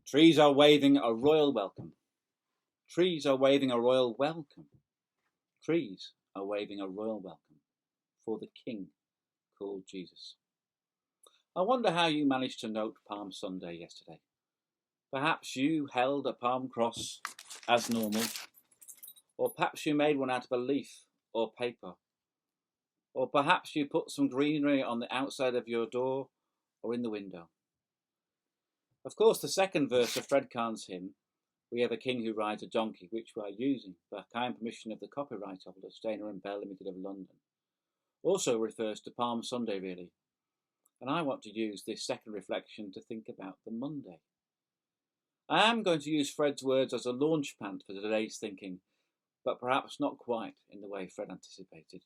Trees are waving a royal welcome. Trees are waving a royal welcome. Trees are waving a royal welcome for the King called Jesus. I wonder how you managed to note Palm Sunday yesterday. Perhaps you held a palm cross as normal, or perhaps you made one out of a leaf or paper, or perhaps you put some greenery on the outside of your door or in the window. Of course, the second verse of Fred Kahn's hymn, "We Have a King Who Rides a Donkey," which we are using by kind permission of the copyright holder, Stainer and Bell Limited of London, also refers to Palm Sunday really, and I want to use this second reflection to think about the Monday. I am going to use Fred's words as a launch pad for today's thinking, but perhaps not quite in the way Fred anticipated.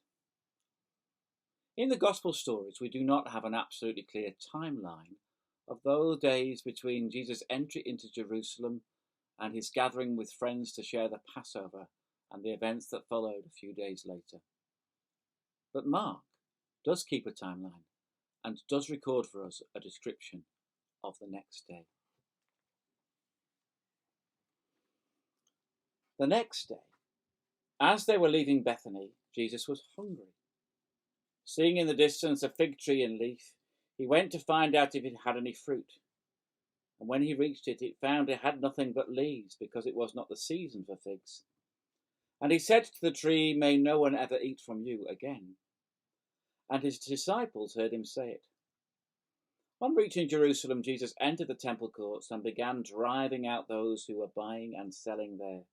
In the Gospel stories, we do not have an absolutely clear timeline of those days between Jesus' entry into Jerusalem and his gathering with friends to share the Passover and the events that followed a few days later. But Mark does keep a timeline and does record for us a description of the next day. The next day, as they were leaving Bethany, Jesus was hungry. Seeing in the distance a fig tree in leaf, he went to find out if it had any fruit. And when he reached it, it found it had nothing but leaves, because it was not the season for figs. And he said to the tree, "May no one ever eat from you again." And his disciples heard him say it. On reaching Jerusalem, Jesus entered the temple courts and began driving out those who were buying and selling there.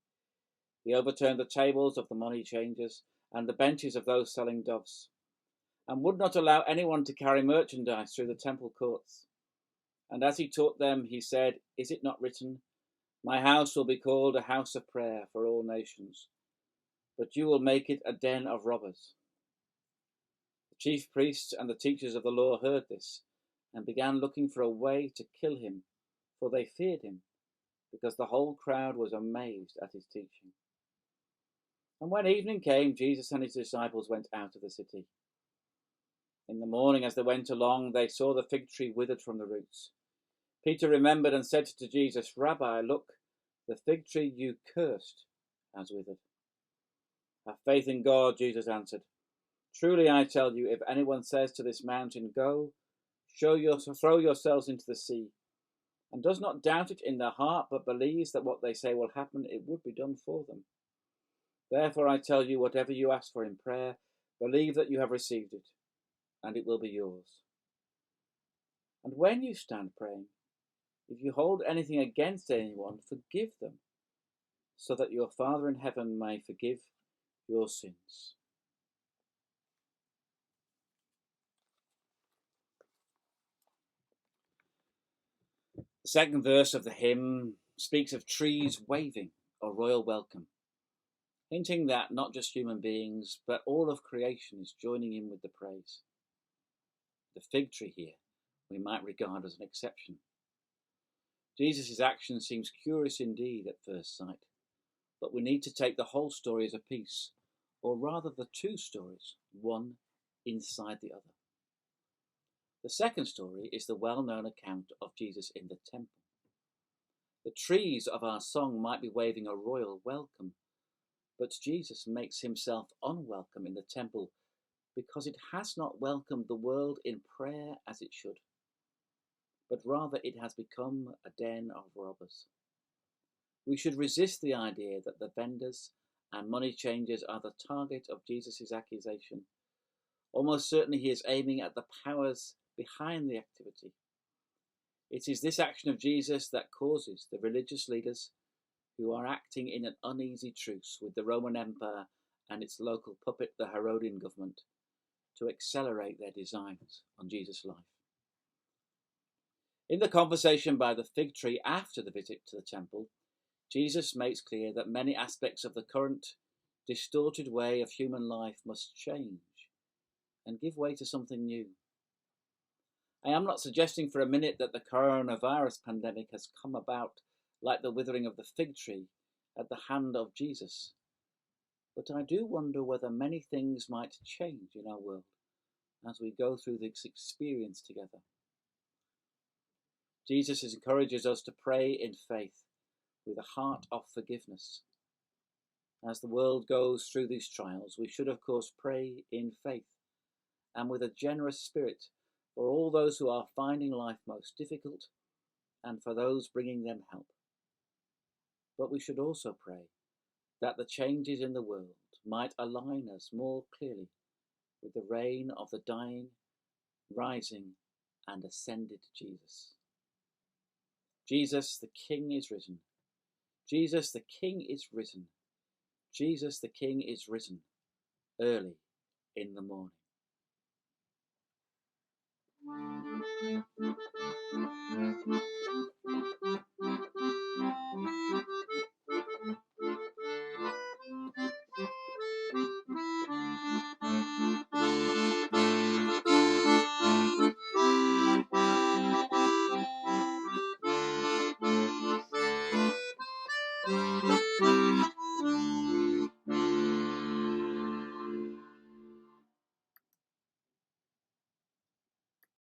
He overturned the tables of the money changers and the benches of those selling doves, and would not allow anyone to carry merchandise through the temple courts. And as he taught them, he said, "Is it not written, 'My house will be called a house of prayer for all nations,' but you will make it a den of robbers." The chief priests and the teachers of the law heard this and began looking for a way to kill him, for they feared him, because the whole crowd was amazed at his teaching. And when evening came, Jesus and his disciples went out of the city. In the morning, as they went along, they saw the fig tree withered from the roots. Peter remembered and said to Jesus, "Rabbi, look, the fig tree you cursed has withered." "Have faith in God," Jesus answered. "Truly I tell you, if anyone says to this mountain, 'Go, throw yourselves into the sea,' and does not doubt it in their heart, but believes that what they say will happen, it would be done for them. Therefore I tell you, whatever you ask for in prayer, believe that you have received it, and it will be yours. And when you stand praying, if you hold anything against anyone, forgive them, so that your Father in heaven may forgive your sins." The second verse of the hymn speaks of trees waving a royal welcome, hinting that not just human beings, but all of creation is joining in with the praise. The fig tree here we might regard as an exception. Jesus' action seems curious indeed at first sight, but we need to take the whole story as a piece, or rather the two stories, one inside the other. The second story is the well-known account of Jesus in the temple. The trees of our song might be waving a royal welcome, but Jesus makes himself unwelcome in the temple because it has not welcomed the world in prayer as it should, but rather it has become a den of robbers. We should resist the idea that the vendors and money changers are the target of Jesus' accusation. Almost certainly he is aiming at the powers behind the activity. It is this action of Jesus that causes the religious leaders, who are acting in an uneasy truce with the Roman Empire and its local puppet, the Herodian government, to accelerate their designs on Jesus' life. In the conversation by the fig tree after the visit to the temple, Jesus makes clear that many aspects of the current distorted way of human life must change and give way to something new. I am not suggesting for a minute that the coronavirus pandemic has come about like the withering of the fig tree at the hand of Jesus, but I do wonder whether many things might change in our world as we go through this experience together. Jesus encourages us to pray in faith with a heart of forgiveness. As the world goes through these trials, we should, of course, pray in faith and with a generous spirit for all those who are finding life most difficult and for those bringing them help. But we should also pray that the changes in the world might align us more clearly with the reign of the dying, rising, and ascended Jesus. Jesus the King is risen. Jesus the King is risen. Jesus the King is risen early in the morning.